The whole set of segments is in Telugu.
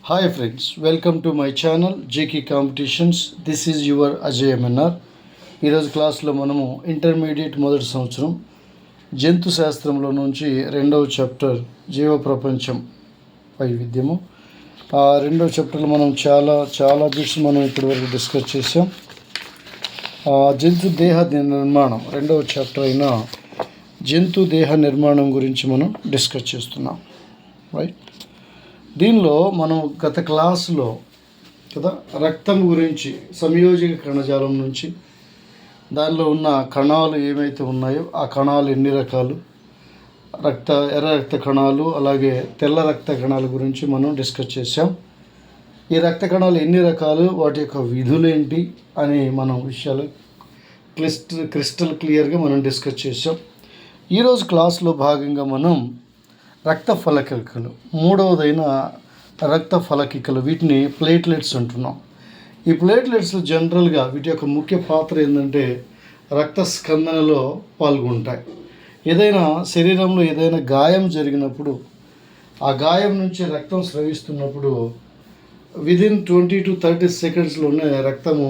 Hi friends, welcome to my channel JK Competitions. This is your Ajay MNR. ఈరోజు క్లాస్లో మనము ఇంటర్మీడియట్ మొదటి సంవత్సరం జంతు శాస్త్రంలో నుంచి రెండవ చాప్టర్ జీవ ప్రపంచం వైవిధ్యము. రెండవ చాప్టర్లో మనం చాలా బిట్స్ మనం ఇప్పటివరకు డిస్కస్ చేసాం. జంతు దేహ నిర్మాణం రెండవ చాప్టర్ అయిన జంతు దేహ నిర్మాణం గురించి మనం డిస్కస్ చేస్తున్నాం. రైట్, దీనిలో మనం గత క్లాసులో కదా రక్తం గురించి సంయోజక కణజాలం నుంచి దానిలో ఉన్న కణాలు ఏమైతే ఉన్నాయో ఆ కణాలు ఎన్ని రకాలు, ఎర్ర రక్త కణాలు అలాగే తెల్ల రక్త కణాల గురించి మనం డిస్కస్ చేసాం. ఈ రక్త కణాలు ఎన్ని రకాలు, వాటి యొక్క విధులేంటి అని మనం విషయాలు క్రిస్టల్ క్లియర్గా మనం డిస్కస్ చేసాం. ఈరోజు క్లాస్లో భాగంగా మనం రక్త ఫలకికలు, మూడవదైన రక్త ఫలకికలు, వీటిని ప్లేట్లెట్స్ అంటున్నాం. ఈ ప్లేట్లెట్స్ జనరల్గా వీటి యొక్క ముఖ్య పాత్ర ఏంటంటే రక్త స్కందనలో పాల్గొంటాయి. ఏదైనా శరీరంలో ఏదైనా గాయం జరిగినప్పుడు ఆ గాయం నుంచి రక్తం స్రవిస్తున్నప్పుడు విదిన్ 20 to 30 సెకండ్స్లోనే రక్తము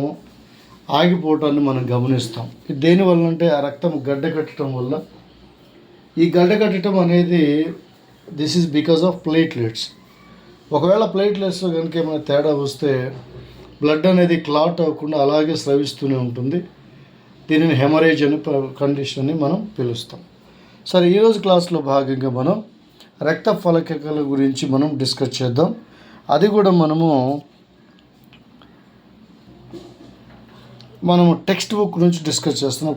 ఆగిపోవటాన్ని మనం గమనిస్తాం. ఇది దేనివల్ల అంటే ఆ రక్తం గడ్డ కట్టడం వల్ల. ఈ గడ్డ కట్టడం అనేది this is because of platelets. ఒకవేళ ప్లేట్లెట్స్లో కనుక ఏమైనా తేడా వస్తే బ్లడ్ అనేది క్లాట్ అవ్వకుండా అలాగే స్రవిస్తూనే ఉంటుంది. దీనిని హెమరేజ్ అని కండిషన్ అని మనం పిలుస్తాం. సరే, ఈరోజు క్లాస్లో భాగంగా మనం రక్త ఫలకికల గురించి మనం డిస్కస్ చేద్దాం. అది కూడా మనము టెక్స్ట్ బుక్ నుంచి డిస్కస్ చేస్తున్నాం.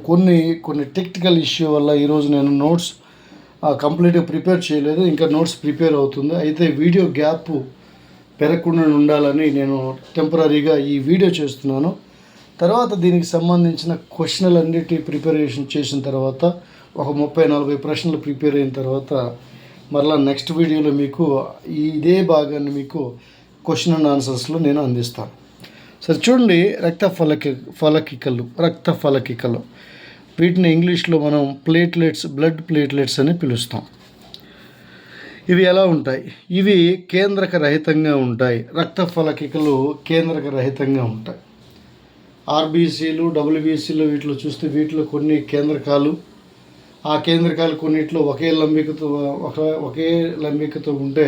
కొన్ని టెక్నికల్ ఇష్యూ వల్ల ఈరోజు నేను నోట్స్ కంప్లీట్గా ప్రిపేర్ చేయలేదు, ఇంకా నోట్స్ ప్రిపేర్ అవుతుంది. అయితే వీడియో గ్యాప్ పెరగకుండా ఉండాలని నేను టెంపరీగా ఈ వీడియో చేస్తున్నాను. తర్వాత దీనికి సంబంధించిన క్వశ్చన్లన్నిటి ప్రిపరేషన్ చేసిన తర్వాత ఒక 30-40 ప్రశ్నలు ప్రిపేర్ అయిన తర్వాత మరలా నెక్స్ట్ వీడియోలో మీకు ఇదే భాగాన్ని మీకు క్వశ్చన్ అండ్ ఆన్సర్స్లో నేను అందిస్తాను. సరే చూడండి, రక్త ఫలకికలు వీటిని ఇంగ్లీష్లో మనం ప్లేట్లెట్స్, బ్లడ్ ప్లేట్లెట్స్ అని పిలుస్తాం. ఇవి ఎలా ఉంటాయి? ఇవి కేంద్రక రహితంగా ఉంటాయి. రక్త ఫలకికలు కేంద్రక రహితంగా ఉంటాయి. ఆర్బీసీలు, డబ్ల్యూబీసీలు వీటిలో చూస్తే వీటిలో కొన్ని కేంద్రకాలు, ఆ కేంద్రకాలు కొన్నిట్లో ఒకే లంబికతో ఉంటే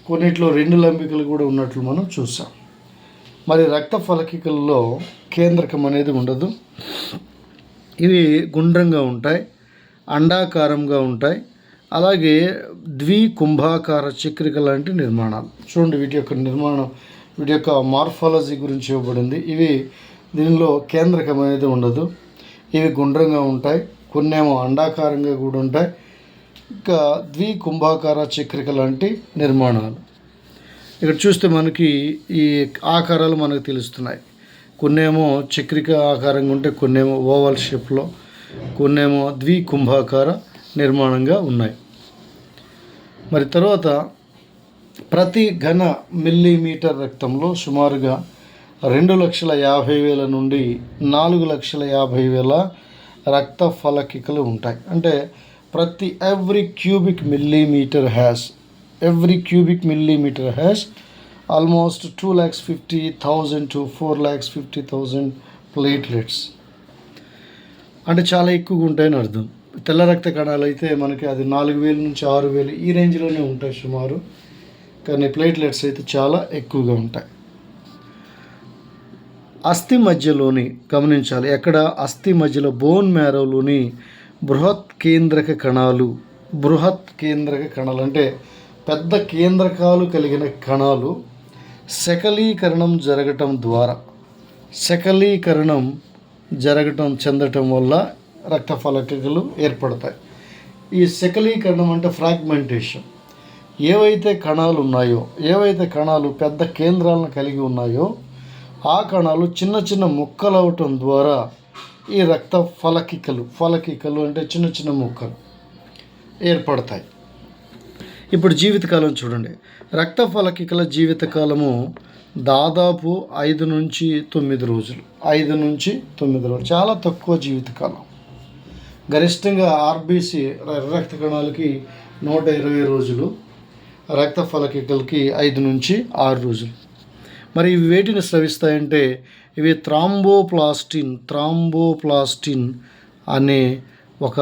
కొన్నిట్లో 2 లంబికలు కూడా ఉన్నట్లు మనం చూసాం. మరి రక్త ఫలకికల్లో కేంద్రకం అనేది ఉండదు. ఇవి గుండ్రంగా ఉంటాయి, అండాకారంగా ఉంటాయి, అలాగే ద్వికుంభాకార చక్రిక లాంటి నిర్మాణాలు. చూడండి, వీటి యొక్క మార్ఫాలజీ గురించి ఇవ్వబడింది. దీనిలో కేంద్రకం అనేది ఉండదు. ఇవి గుండ్రంగా ఉంటాయి, కొన్నేమో అండాకారంగా కూడా ఉంటాయి, ఇంకా ద్వికుంభాకార చక్రిక లాంటి నిర్మాణాలు. ఇక్కడ చూస్తే మనకి ఈ ఆకారాలు మనకు తెలుస్తున్నాయి. కొన్నేమో చక్రిక ఆకారంగా ఉంటే, కొన్నేమో ఓవల్ షేప్లో, కొన్నేమో ద్వికుంభాకార నిర్మాణంగా ఉన్నాయి. మరి తర్వాత ప్రతి ఘన మిల్లీమీటర్ రక్తంలో సుమారుగా 2,50,000 నుండి 4,50,000 రక్త ఫలకికలు ఉంటాయి. అంటే every cubic millimetre has almost 2,50,000 to 4,50,000 platelets. అంటే చాలా ఎక్కువగా ఉంటాయని అర్థం. తెల్ల రక్త కణాలు అయితే మనకి అది 4,000 నుంచి 6,000 ఈ రేంజ్లోనే ఉంటాయి సుమారు. కానీ ప్లేట్లెట్స్ అయితే చాలా ఎక్కువగా ఉంటాయి. అస్థి మధ్యలోని గమనించాలి, ఎక్కడ అస్థి మధ్యలో బోన్ మ్యారోలోని బృహత్ కేంద్రక కణాలు అంటే పెద్ద కేంద్రకాలు కలిగిన కణాలు శకలీకరణం చెందటం వల్ల రక్త ఫలకికలు ఏర్పడతాయి. ఈ శకలీకరణం అంటే ఫ్రాగ్మెంటేషన్. ఏవైతే కణాలు పెద్ద కేంద్రాలను కలిగి ఉన్నాయో ఆ కణాలు చిన్న చిన్న ముక్కలవటం ద్వారా ఈ రక్త ఫలకికలు అంటే చిన్న చిన్న ముక్కలు ఏర్పడతాయి. ఇప్పుడు జీవితకాలం చూడండి. రక్త ఫలకికల జీవితకాలము దాదాపు 5 నుంచి 9 రోజులు. చాలా తక్కువ జీవితకాలం. గరిష్టంగా ఆర్బీసీ రక్త కణాలకి 120 రోజులు, రక్త ఫలకికలకి 5 నుంచి 6 రోజులు. మరి ఇవి వేటిని స్రవిస్తాయంటే ఇవి థ్రాంబోప్లాస్టిన్ అనే ఒక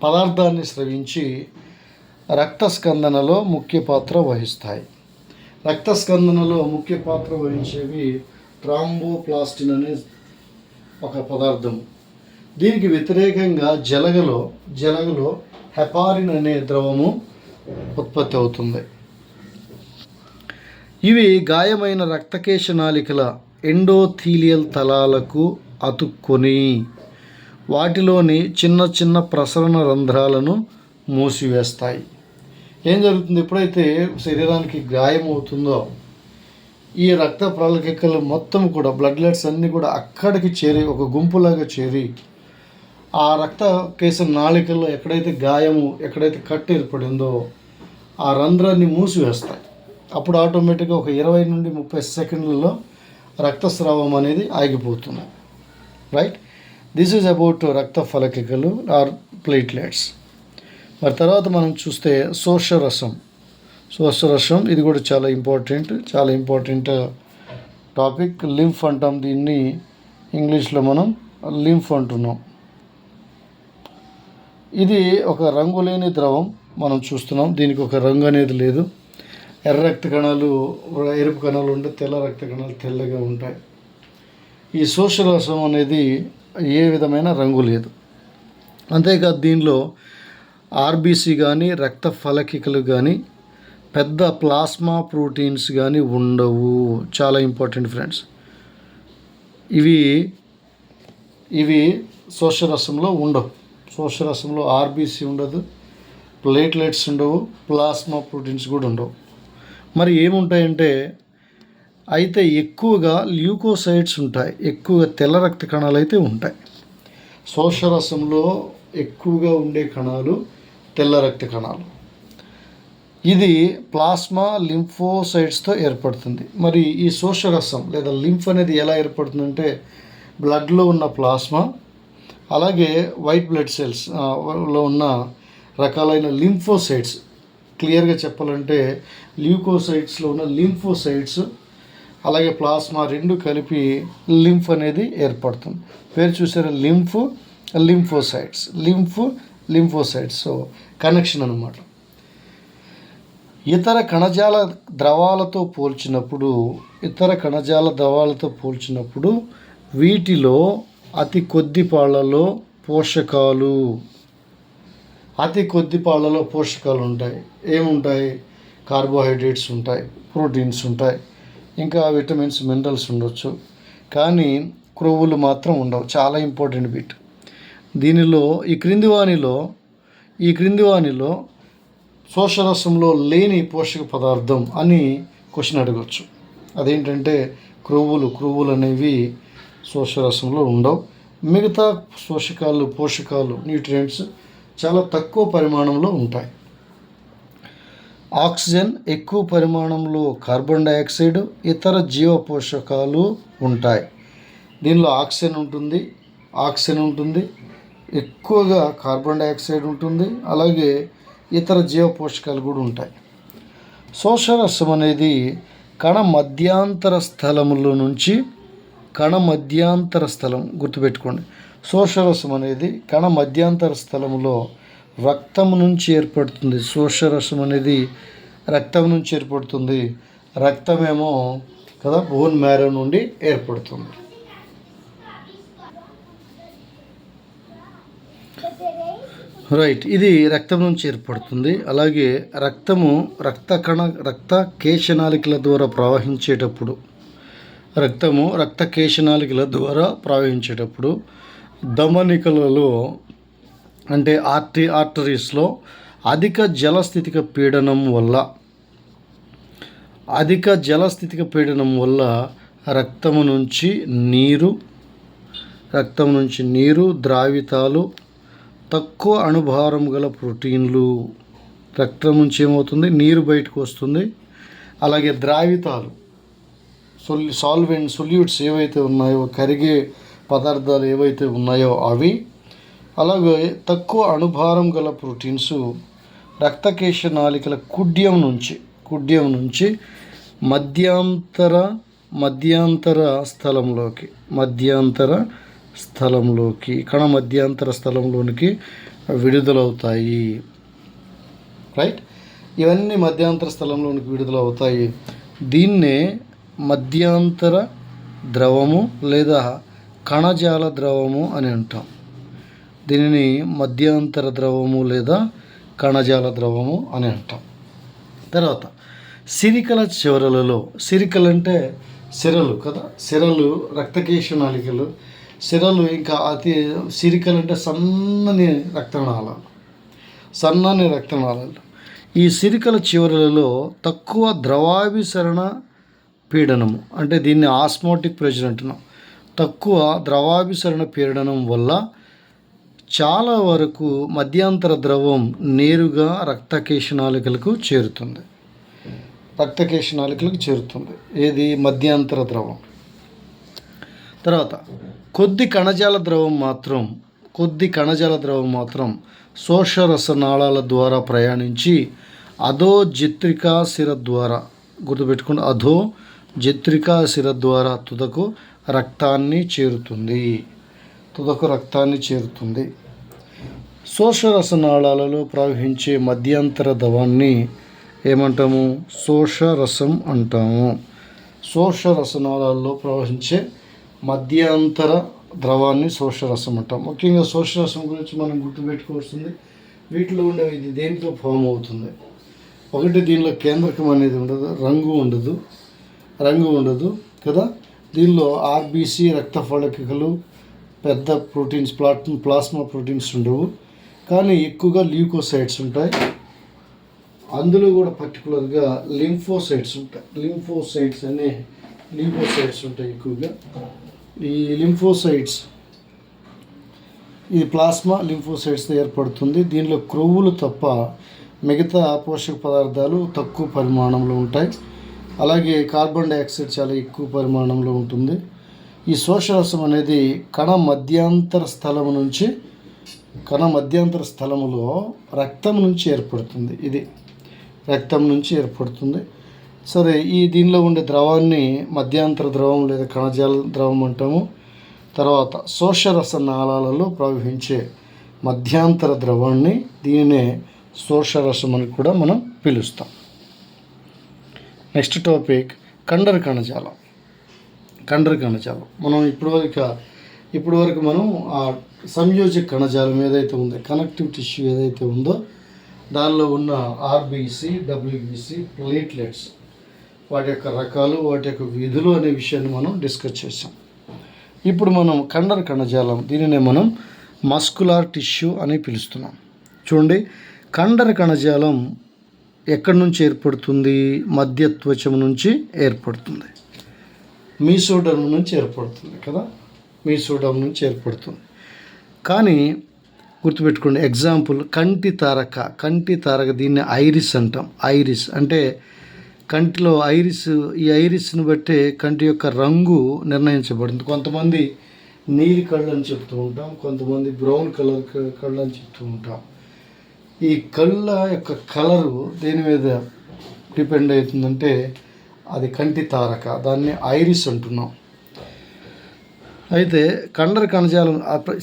పదార్థాన్ని స్రవించి రక్త స్కందనలో ముఖ్య పాత్ర వహిస్తాయి. రక్త స్కందనలో ముఖ్య పాత్ర వహించేవి థ్రాంబోప్లాస్టిన్ అనే ఒక పదార్థం. దీనికి వ్యతిరేకంగా జలగలో హెపారిన్ అనే ద్రవము ఉత్పత్తి అవుతుంది. ఇవి గాయమైన రక్తకేశ నాళికల ఎండోథీలియల్ తలాలకు అతుక్కొని వాటిలోని చిన్న చిన్న ప్రసరణ రంధ్రాలను మూసివేస్తాయి. ఏం జరుగుతుంది, ఎప్పుడైతే శరీరానికి గాయం అవుతుందో ఈ రక్త ప్రవళికలు మొత్తం కూడా బ్లడ్లెట్స్ అన్నీ కూడా అక్కడికి చేరి ఒక గుంపులాగా చేరి ఆ రక్త కేశ నాళికల్లో ఎక్కడైతే గాయము, ఎక్కడైతే కట్టు ఏర్పడిందో ఆ రంధ్రాన్ని మూసివేస్తాయి. అప్పుడు ఆటోమేటిక్గా ఒక 20 నుండి 30 సెకండ్లలో రక్తస్రావం అనేది ఆగిపోతుంది. రైట్, దిస్ ఈజ్ అబౌట్ రక్త ఫలకికలు ఆర్ ప్లేట్లెట్స్. మరి తర్వాత మనం చూస్తే శోషరసం. ఇది కూడా చాలా ఇంపార్టెంట్ టాపిక్. లింఫ్ అంటాం దీన్ని, ఇంగ్లీష్లో మనం లింఫ్ అంటున్నాం. ఇది ఒక రంగు లేని ద్రవం మనం చూస్తున్నాం. దీనికి ఒక రంగు అనేది లేదు. ఎర్ర రక్త కణాలు ఎరుపు కణాలు ఉంటే తెల్ల రక్త కణాలు తెల్లగా ఉంటాయి. ఈ శోషరసం అనేది ఏ విధమైన రంగు లేదు. అంతేకాదు దీనిలో ఆర్బీసీ కానీ రక్త ఫలకికలు కానీ పెద్ద ప్లాస్మా ప్రోటీన్స్ కానీ ఉండవు. చాలా ఇంపార్టెంట్ ఫ్రెండ్స్. ఇవి శోషరసంలో ఉండవు. శోషరసంలో ఆర్బీసీ ఉండదు, ప్లేట్లెట్స్ ఉండవు, ప్లాస్మా ప్రోటీన్స్ కూడా ఉండవు. మరి ఏముంటాయంటే అయితే ఎక్కువగా ల్యూకోసైడ్స్ ఉంటాయి, ఎక్కువగా తెల్ల రక్త కణాలు అయితే ఉంటాయి. శోషరసంలో ఎక్కువగా ఉండే కణాలు తెల్ల రక్త కణాలు. ఇది ప్లాస్మా లింఫోసైట్స్తో ఏర్పడుతుంది. మరి ఈ శోషరసం లేదా లింఫ్ అనేది ఎలా ఏర్పడుతుందంటే బ్లడ్లో ఉన్న ప్లాస్మా, అలాగే వైట్ బ్లడ్ సెల్స్ లో ఉన్న రకాలైన లింఫోసైట్స్, క్లియర్గా చెప్పాలంటే ల్యూకోసైట్స్లో ఉన్న లింఫోసైట్స్ అలాగే ప్లాస్మా రెండు కలిపి లింఫ్ అనేది ఏర్పడుతుంది. పేరు చూసారా, లింఫోసైట్స్. సో కనెక్షన్ అన్నమాట. ఇతర కణజాల ద్రవాలతో పోల్చినప్పుడు వీటిలో అతి కొద్ది పాళ్ళలో పోషకాలు ఉంటాయి. ఏముంటాయి? కార్బోహైడ్రేట్స్ ఉంటాయి, ప్రోటీన్స్ ఉంటాయి, ఇంకా విటమిన్స్, మినరల్స్ ఉండొచ్చు. కానీ క్రొవ్వులు మాత్రం ఉండవు. చాలా ఇంపార్టెంట్ బిట్. దీనిలో ఈ క్రింది వానిలో శోషరసంలో లేని పోషక పదార్థం అని క్వశ్చన్ అడగవచ్చు. అదేంటంటే క్రొవ్వులు అనేవి శోషరసంలో ఉండవు. మిగతా పోషకాలు న్యూట్రియంట్స్ చాలా తక్కువ పరిమాణంలో ఉంటాయి. ఆక్సిజన్ ఎక్కువ పరిమాణంలో, కార్బన్ డైఆక్సైడ్, ఇతర జీవ పోషకాలు ఉంటాయి. దీనిలో ఆక్సిజన్ ఉంటుంది, ఎక్కువగా కార్బన్ డైఆక్సైడ్ ఉంటుంది, అలాగే ఇతర జీవ పోషకాలు కూడా ఉంటాయి. శోషరసం అనేది కణ మధ్యాంతర స్థలం గుర్తుపెట్టుకోండి. శోషరసం అనేది కణ మధ్యాంతర స్థలంలో రక్తం నుంచి ఏర్పడుతుంది. శోషరసం అనేది రక్తం నుంచి ఏర్పడుతుంది. రక్తమేమో బోన్ మ్యారో నుండి ఏర్పడుతుంది. రైట్, ఇది రక్తం నుంచి ఏర్పడుతుంది. అలాగే రక్త కేశనాళికల ద్వారా ప్రవహించేటప్పుడు ధమనికలలో అంటే ఆర్టరీస్లో అధిక జలస్థితిక పీడనం వల్ల రక్తం నుంచి నీరు, ద్రావితాలు, తక్కువ అణుభారం గల ప్రోటీన్లు, రక్తం నుంచి ఏమవుతుంది, నీరు బయటకు వస్తుంది. అలాగే ద్రావితాలు, సొల్యూట్స్ ఏవైతే ఉన్నాయో, కరిగే పదార్థాలు ఏవైతే ఉన్నాయో అవి, అలాగే తక్కువ అణుభారం గల ప్రోటీన్స్ రక్తకేశ నాళికల కుడ్యం నుంచి మధ్యాంతర స్థలంలోనికి విడుదలవుతాయి. రైట్, ఇవన్నీ మధ్యాంతర స్థలంలోనికి విడుదలవుతాయి. దీన్నే మధ్యాంతర ద్రవము లేదా కణజాల ద్రవము అని అంటాం. దీనిని మధ్యాంతర ద్రవము లేదా కణజాల ద్రవము అని అంటాం. తర్వాత సిరికల చివరలలో, సిరికలు అంటే సిరలు కదా, సిరలు రక్తకేశ నాళికలు, సిరలు ఇంకా సిరికలు అంటే సన్నని రక్తనాళాలు. ఈ సిరికల చివరలలో తక్కువ ద్రవాభిసరణ పీడనము, అంటే దీన్ని ఆస్మోటిక్ ప్రెషర్ అంటున్నాం. తక్కువ ద్రవాభిసరణ పీడనం వల్ల చాలా వరకు మధ్యాంతర ద్రవం నేరుగా రక్తకేశ నాళికలకు చేరుతుంది. ఏది మధ్యాంతర ద్రవం. తర్వాత కొద్ది కణజాల ద్రవం మాత్రం శోషరస నాళాల ద్వారా ప్రయాణించి అధోజిత్రికా శిర ద్వారా, గుర్తుపెట్టుకోండి, అధోజిత్రికా శిర ద్వారా తుదకు రక్తాన్ని చేరుతుంది. శోషరస నాళాలలో ప్రవహించే మధ్యాంతర ద్రవాన్ని ఏమంటాము? శోషరసం అంటాము. శోషరస నాళాలలో ప్రవహించే మధ్యాంతర ద్రవాన్ని శోషరసం అంటాం. ముఖ్యంగా శోషరసం గురించి మనం గుర్తుపెట్టుకోవాల్సింది, వీటిలో ఉండేవి ఇది దేంతో ఫామ్ అవుతుంది. ఒకటి, దీనిలో కేంద్రకం అనేది ఉండదు, రంగు ఉండదు కదా. దీనిలో ఆర్బీసీ రక్త ఫలకికలు, పెద్ద ప్రోటీన్స్, ప్లాస్మా ప్రోటీన్స్ ఉండవు, కానీ ఎక్కువగా ల్యూకోసైట్స్ ఉంటాయి. అందులో కూడా పర్టికులర్గా లింఫోసైట్స్ ఉంటాయి ఎక్కువగా. ఈ లింఫోసైట్స్, ఇది ప్లాస్మా లింఫోసైట్స్తో ఏర్పడుతుంది. దీనిలో క్రొవ్వులు తప్ప మిగతా పోషక పదార్థాలు తక్కువ పరిమాణంలో ఉంటాయి. అలాగే కార్బన్ డైఆక్సైడ్ చాలా ఎక్కువ పరిమాణంలో ఉంటుంది. ఈ శోషరసం అనేది కణ మధ్యాంతర స్థలములో రక్తం నుంచి ఏర్పడుతుంది. సరే, దీనిలో ఉండే ద్రవాన్ని మధ్యాంతర ద్రవం లేదా కణజాల ద్రవం అంటాము. తర్వాత శోషరస నాళాలలో ప్రవహించే మధ్యాంతర ద్రవాన్ని దీనినే శోషరసం అని కూడా మనం పిలుస్తాం. నెక్స్ట్ టాపిక్ కండర కణజాలం. మనం ఇప్పటివరకు మనం ఆ సంయోజక కణజాలం ఏదైతే ఉందో, కనెక్టివ్ టిష్యూ ఏదైతే ఉందో, దానిలో ఉన్న ఆర్బీసీ, డబ్ల్యూబీసీ, ప్లేట్లెట్స్, వాటి యొక్క రకాలు, వాటి యొక్క విధులు అనే విషయాన్ని మనం డిస్కస్ చేసాం. ఇప్పుడు మనం కండర కణజాలం, దీనినే మనం మస్కులార్ టిష్యూ అని పిలుస్తున్నాం. చూడండి, కండర కణజాలం ఎక్కడి నుంచి ఏర్పడుతుంది? మధ్య త్వచం నుంచి ఏర్పడుతుంది. మీసోడర్మ్ నుంచి ఏర్పడుతుంది కదా, మీసోడర్మ్ నుంచి ఏర్పడుతుంది. కానీ గుర్తుపెట్టుకోండి, ఎగ్జాంపుల్ కంటి తారక, దీన్ని ఐరిస్ అంటాం. ఐరిస్ అంటే కంటిలో ఈ ఐరిస్ను బట్టే కంటి యొక్క రంగు నిర్ణయించబడింది. కొంతమంది నీలి కళ్ళు అని చెప్తూ ఉంటాం, కొంతమంది బ్రౌన్ కలర్ కళ్ళు అని చెప్తూ ఉంటాం. ఈ కళ్ళ యొక్క కలరు దేని మీద డిపెండ్ అవుతుందంటే అది కంటి తారక, దాన్ని ఐరిస్ అంటున్నాం. అయితే కండర కణజాలం,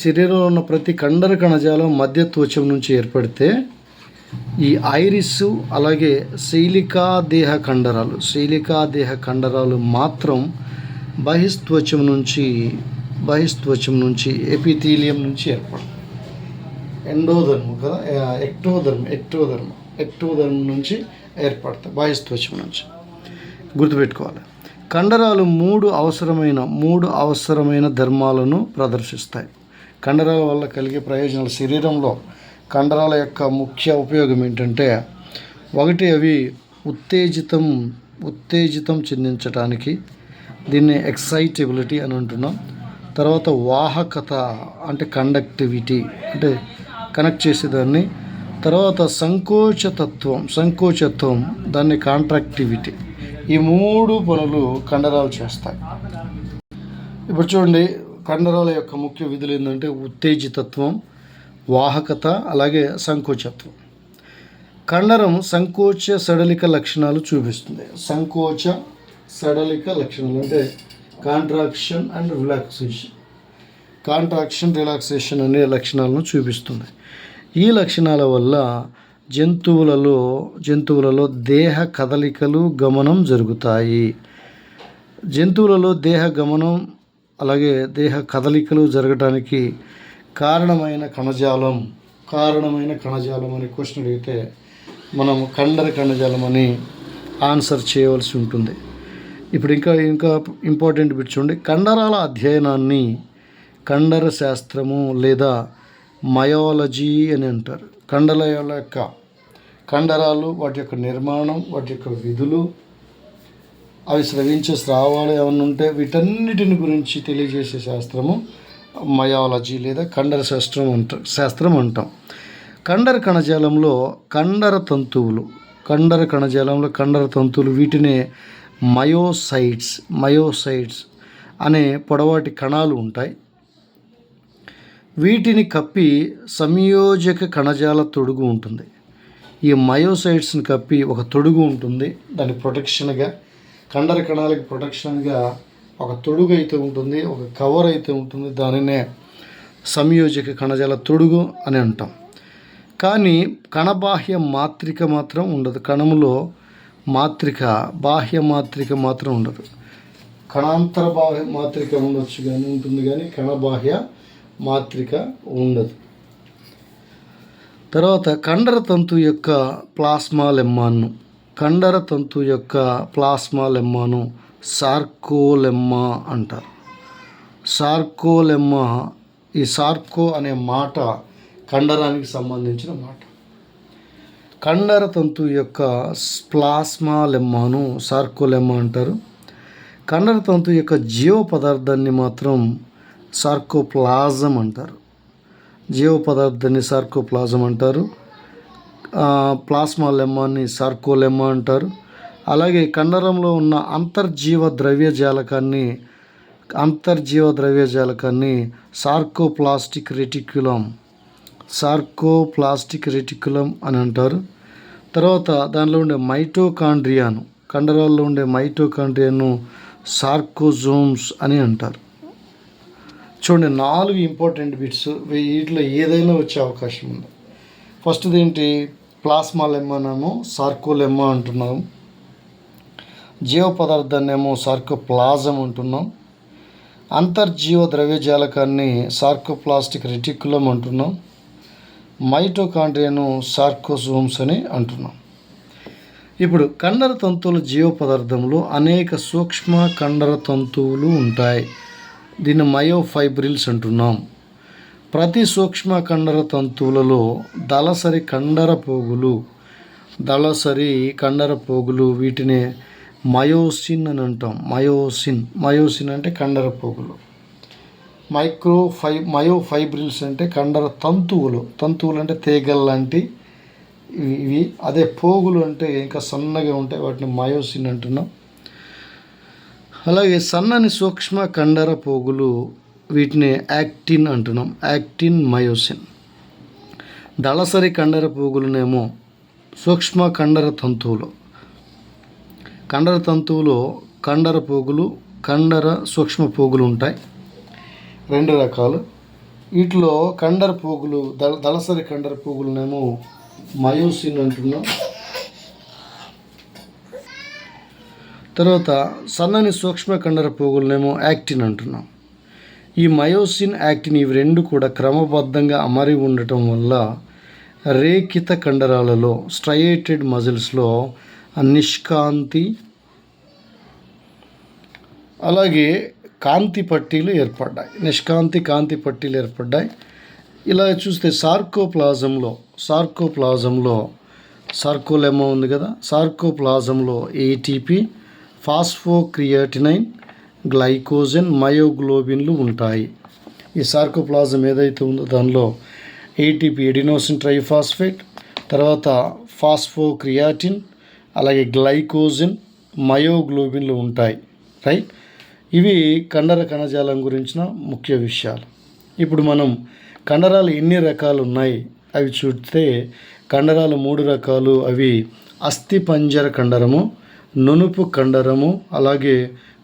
శరీరంలో ఉన్న ప్రతి కండర కణజాలం మధ్య త్వచం నుంచి ఏర్పడితే ఈ ఐరిస్ అలాగే శైలికా దేహ కండరాలు మాత్రం బహిస్త్వచం నుంచి ఎపిథీలియం నుంచి ఏర్పడుతుంది. ఎండోధర్మ్ కదా, ఎక్టోధర్మ్ నుంచి ఏర్పడతాయి, బహిస్త్వచం నుంచి. గుర్తుపెట్టుకోవాలి, కండరాలు మూడు అవసరమైన ధర్మాలను ప్రదర్శిస్తాయి. కండరాల వల్ల కలిగే ప్రయోజనాలు, శరీరంలో కండరాల యొక్క ముఖ్య ఉపయోగం ఏంటంటే, ఒకటి, అవి ఉత్తేజితం చెందించడానికి, దీన్ని ఎక్సైటబిలిటీ అని అంటున్నాం. తర్వాత వాహకత అంటే కండక్టివిటీ, అంటే కనెక్ట్ చేసేదాన్ని. తర్వాత సంకోచత్వం, దాన్ని కాంట్రాక్టివిటీ. ఈ మూడు పనులు కండరాలు చేస్తాయి. ఇప్పుడు చూడండి, కండరాల యొక్క ముఖ్య విధులు ఏంటంటే ఉత్తేజితత్వం, వాహకత, అలాగే సంకోచత్వం. కండరం సంకోచ సడలిక లక్షణాలు చూపిస్తుంది. సంకోచ సడలిక లక్షణాలు అంటే contraction and relaxation, contraction relaxation అనే లక్షణాలను చూపిస్తుంది. ఈ లక్షణాల వల్ల జంతువులలో దేహ కదలికలు గమనం జరుగుతాయి. జంతువులలో దేహ గమనం అలాగే దేహ కదలికలు జరగడానికి కారణమైన కణజాలం అని క్వశ్చన్ అడిగితే మనం కండర కణజాలం అని ఆన్సర్ చేయవలసి ఉంటుంది. ఇప్పుడు ఇంకా ఇంపార్టెంట్ బిట్ చూడండి. కండరాల అధ్యయనాన్ని కండర శాస్త్రము లేదా మయాలజీ అని అంటారు. కండరాలు, వాటి యొక్క నిర్మాణం, వాటి యొక్క విధులు, అవి స్రవించే స్రావాలు ఏమైనా ఉంటే వీటన్నిటిని గురించి తెలియజేసే శాస్త్రము మయాలజీ లేదా కండర శాస్త్రం అంటాం. కండర కణజాలంలో కండర తంతువులు వీటినే మయోసైట్స్ అనే పొడవాటి కణాలు ఉంటాయి. వీటిని కప్పి సంయోజక కణజాల తొడుగు ఉంటుంది. ఈ మయోసైట్స్ని కప్పి ఒక తొడుగు ఉంటుంది. దాని ప్రొటెక్షన్గా, కండర కణాలకి ప్రొటెక్షన్గా ఒక తొడుగు అయితే ఉంటుంది, ఒక కవర్ అయితే ఉంటుంది. దానినే సంయోజక కణజాల తొడుగు అని అంటాం. కానీ కణబాహ్య మాత్రిక మాత్రం ఉండదు. కణములో బాహ్య మాత్రిక మాత్రం ఉండదు. కణాంతర బాహ్య మాత్రిక ఉండొచ్చు ఉంటుంది కానీ కణబాహ్య మాత్రిక ఉండదు. తర్వాత కండర తంతు యొక్క ప్లాస్మా లెమ్మాను సార్కోలెమ్మా అంటారు. సార్కోలెమ్మా, ఈ సార్కో అనే మాట కండరానికి సంబంధించిన మాట. కండర తంతు యొక్క ప్లాస్మా లెమ్మాను సార్కోలెమ్మా అంటారు. కండర తంతు యొక్క జీవ పదార్థాన్ని మాత్రం సార్కోప్లాజం అంటారు. ప్లాస్మా లెమ్మాని సార్కోలెమ్మా అంటారు. అలాగే కండరంలో ఉన్న అంతర్జీవ ద్రవ్యజాలకాన్ని సార్కోప్లాస్టిక్ రెటిక్యులం అని అంటారు. తర్వాత దానిలో ఉండే కండరాల్లో ఉండే మైటోకాండ్రియాను సార్కోజోమ్స్ అని అంటారు. చూడండి, 4 ఇంపార్టెంట్ బిట్స్. వీటిలో ఏదైనా వచ్చే అవకాశం ఉంది. ఫస్ట్ది ఏంటి? ప్లాస్మా లెమ్మానేమో సార్కోలెమ్మా అంటున్నాం, జీవ పదార్థాన్ని ఏమో సార్కోప్లాజం అంటున్నాం, అంతర్జీవ ద్రవ్యజాలకాన్ని సార్కోప్లాస్టిక్ రెటిక్యులం అంటున్నాం, మైటోకాండ్రియాను సార్కోజోమ్స్ అని అంటున్నాం. ఇప్పుడు కండర తంతువుల జీవ పదార్థంలో అనేక సూక్ష్మ కండర తంతువులు ఉంటాయి. దీన్ని మయోఫైబ్రిల్స్ అంటున్నాం. ప్రతి సూక్ష్మ కండర తంతువులలో దళసరి కండర పోగులు వీటిని మయోసిన్ అని అంటాం. మయోసిన్ అంటే కండర పోగులు. మయోఫైబ్రిల్స్ అంటే కండర తంతువులు అంటే తీగలు లాంటి ఇవి. అదే పోగులు అంటే ఇంకా సన్నగా ఉంటాయి, వాటిని మయోసిన్ అంటున్నాం. అలాగే సన్నని సూక్ష్మ కండర పోగులు వీటిని యాక్టిన్ అంటున్నాం. Actin, myosin. దళసరి కండర పోగులనేమో సూక్ష్మ కండర తంతువులు. కండర పోగులు, సూక్ష్మ పోగులు ఉంటాయి. 2 రకాలు. వీటిలో కండర పోగులు, దళసరి కండర పోగులనేమో మయోసిన్ అంటున్నాం. తర్వాత సన్నని సూక్ష్మ కండర పోగులనేమో యాక్టిన్ అంటున్నాం. ఈ మయోసిన్, యాక్టిన్ ఇవి 2 కూడా క్రమబద్ధంగా అమరి ఉండటం వల్ల రేఖిత కండరాలలో, స్ట్రయేటెడ్ మజిల్స్లో నిష్కాంతి అలాగే కాంతి పట్టీలు ఏర్పడ్డాయి. కాంతి పట్టీలు ఏర్పడ్డాయి. ఇలా చూస్తే సార్కోప్లాజంలో సార్కోలెమ్మా ఉంది కదా, సార్కోప్లాజంలో ఏటీపీ, ఫాస్ఫోక్రియాటినైన్, గ్లైకోజన్, మయోగ్లోబిన్లు ఉంటాయి. ఈ సార్కోప్లాజం ఏదైతే ఉందో దానిలో ఏటీపీ, ఎడినోసిన్ ట్రైఫాస్ఫేట్, తర్వాత ఫాస్ఫోక్రియాటిన్, అలాగే గ్లైకోజన్, మయోగ్లోబిన్లు ఉంటాయి. రైట్. ఇవి కండర కణజాలం గురించిన ముఖ్య విషయాలు. ఇప్పుడు మనం కండరాలు ఎన్ని రకాలు ఉన్నాయి అవి చూస్తే కండరాలు 3 రకాలు. అవి అస్థిపంజర కండరము, నునుపు కండరము, అలాగే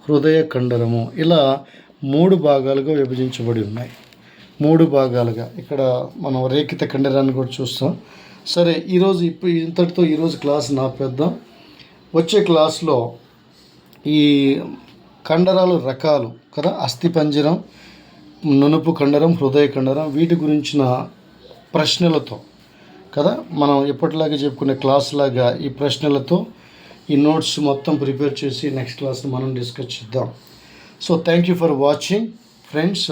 హృదయ కండరము. ఇలా 3 భాగాలుగా విభజించబడి ఉన్నాయి. 3 భాగాలుగా ఇక్కడ మనం రేఖిత కండరాన్ని కూడా చూస్తాం. సరే, ఇంతటితో ఈరోజు క్లాస్ ఆపేద్దాం. వచ్చే క్లాస్లో ఈ కండరాలు రకాలు కదా, అస్థిపంజరం, నునుపు కండరం, హృదయ కండరం, వీటి గురించిన ప్రశ్నలతో కదా మనం ఎప్పటిలాగా చెప్పుకునే క్లాస్ లాగా ఈ ప్రశ్నలతో ఈ నోట్స్ మొత్తం ప్రిపేర్ చేసి నెక్స్ట్ క్లాస్ని మనం డిస్కస్ చేద్దాం. So thank you for watching friends.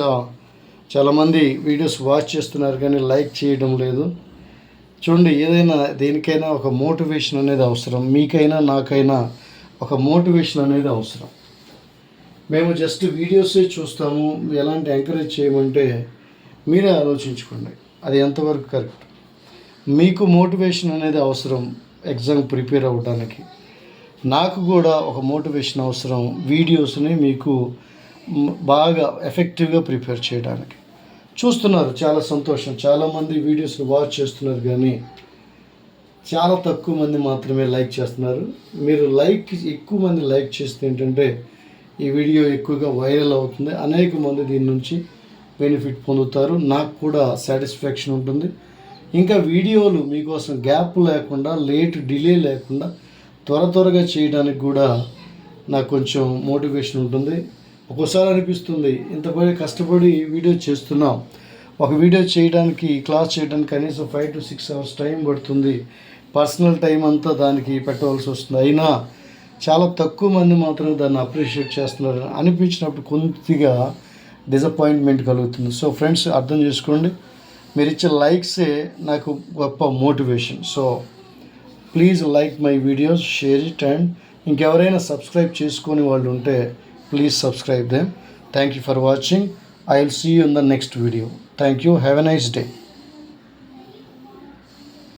చాలామంది వీడియోస్ వాచ్ చేస్తున్నారు కానీ లైక్ చేయడం లేదు. చూడండి, ఏదైనా దేనికైనా ఒక మోటివేషన్ అనేది అవసరం. మీకైనా నాకైనా ఒక మోటివేషన్ అనేది అవసరం. మేము జస్ట్ వీడియోసే చూస్తాము, ఎలాంటి ఎంకరేజ్ చేయమంటే మీరే ఆలోచించుకోండి అది ఎంతవరకు కరెక్ట్. మీకు మోటివేషన్ అనేది అవసరం ఎగ్జామ్ ప్రిపేర్ అవ్వడానికి, నాకు కూడా ఒక మోటివేషన్ అవసరం వీడియోస్ని మీకు బాగా ఎఫెక్టివ్గా ప్రిపేర్ చేయడానికి. చూస్తున్నారు, చాలా సంతోషం. చాలామంది వీడియోస్ని వాచ్ చేస్తున్నారు కానీ చాలా తక్కువ మంది మాత్రమే లైక్ చేస్తున్నారు. మీరు ఎక్కువ మంది లైక్ చేస్తే ఏంటంటే ఈ వీడియో ఎక్కువగా వైరల్ అవుతుంది, అనేక మంది దీని నుంచి బెనిఫిట్ పొందుతారు, నాకు కూడా సాటిస్ఫాక్షన్ ఉంటుంది. ఇంకా వీడియోలు మీకోసం గ్యాప్ లేకుండా, డిలే లేకుండా త్వరగా చేయడానికి కూడా నాకు కొంచెం మోటివేషన్ ఉంటుంది. ఒక్కోసారి అనిపిస్తుంది ఇంత కష్టపడి వీడియో చేస్తున్నాం, ఒక వీడియో చేయడానికి, క్లాస్ చేయడానికి కనీసం 5 to 6 hours టైం పడుతుంది, పర్సనల్ టైం అంతా దానికి పెట్టవలసి వస్తుంది. అయినా చాలా తక్కువ మంది మాత్రమే దాన్ని అప్రిషియేట్ చేస్తున్నారు అనిపించినప్పుడు కొద్దిగా డిసప్పాయింట్మెంట్ కలుగుతుంది. సో ఫ్రెండ్స్, అర్థం చేసుకోండి, మీరు ఇచ్చే లైక్సే నాకు గొప్ప motivation. So please like my videos, share it, and ఇంకెవరైనా సబ్స్క్రైబ్ చేసుకొని వాళ్ళు ఉంటే please subscribe them. Thank you for watching. I will see you in the next video. Thank you. Have a nice day.